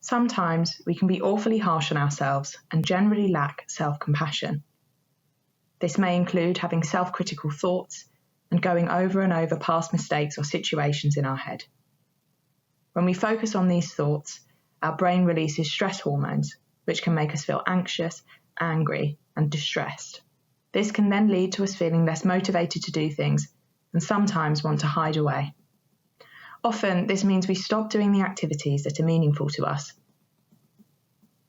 Sometimes we can be awfully harsh on ourselves and generally lack self-compassion. This may include having self-critical thoughts and going over and over past mistakes or situations in our head. When we focus on these thoughts, our brain releases stress hormones, which can make us feel anxious, angry, and distressed. This can then lead to us feeling less motivated to do things and sometimes want to hide away. Often, this means we stop doing the activities that are meaningful to us.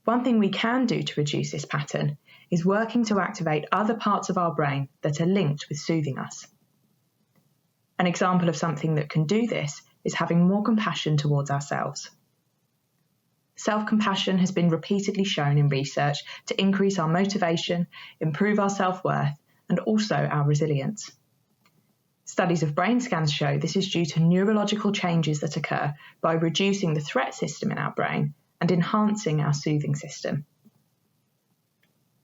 One thing we can do to reduce this pattern is working to activate other parts of our brain that are linked with soothing us. An example of something that can do this is having more compassion towards ourselves. Self-compassion has been repeatedly shown in research to increase our motivation, improve our self-worth, and also our resilience. Studies of brain scans show this is due to neurological changes that occur by reducing the threat system in our brain and enhancing our soothing system.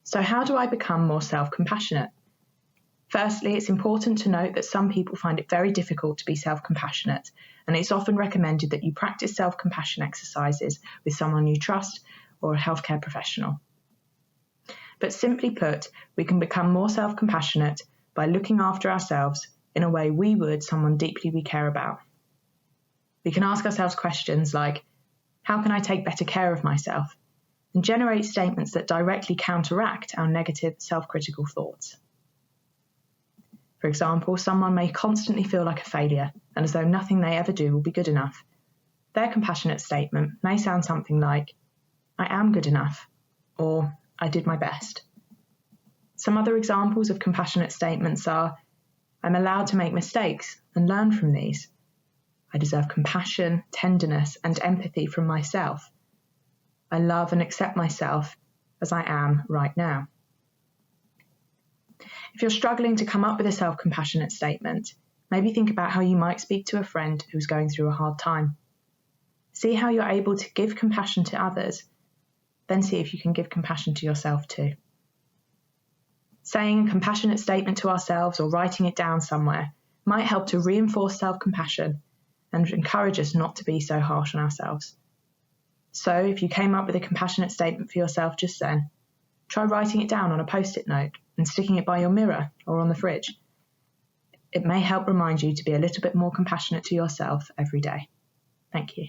So how do I become more self-compassionate? Firstly, it's important to note that some people find it very difficult to be self-compassionate, and it's often recommended that you practice self-compassion exercises with someone you trust or a healthcare professional. But simply put, we can become more self-compassionate by looking after ourselves in a way we would someone deeply we care about. We can ask ourselves questions like, how can I take better care of myself? And generate statements that directly counteract our negative self-critical thoughts. For example, someone may constantly feel like a failure and as though nothing they ever do will be good enough. Their compassionate statement may sound something like, I am good enough, or I did my best. Some other examples of compassionate statements are, I'm allowed to make mistakes and learn from these. I deserve compassion, tenderness, and empathy from myself. I love and accept myself as I am right now. If you're struggling to come up with a self-compassionate statement, maybe think about how you might speak to a friend who's going through a hard time. See how you're able to give compassion to others, then see if you can give compassion to yourself too. Saying a compassionate statement to ourselves or writing it down somewhere might help to reinforce self-compassion and encourage us not to be so harsh on ourselves. So if you came up with a compassionate statement for yourself just then, try writing it down on a post-it note and sticking it by your mirror or on the fridge. It may help remind you to be a little bit more compassionate to yourself every day. Thank you.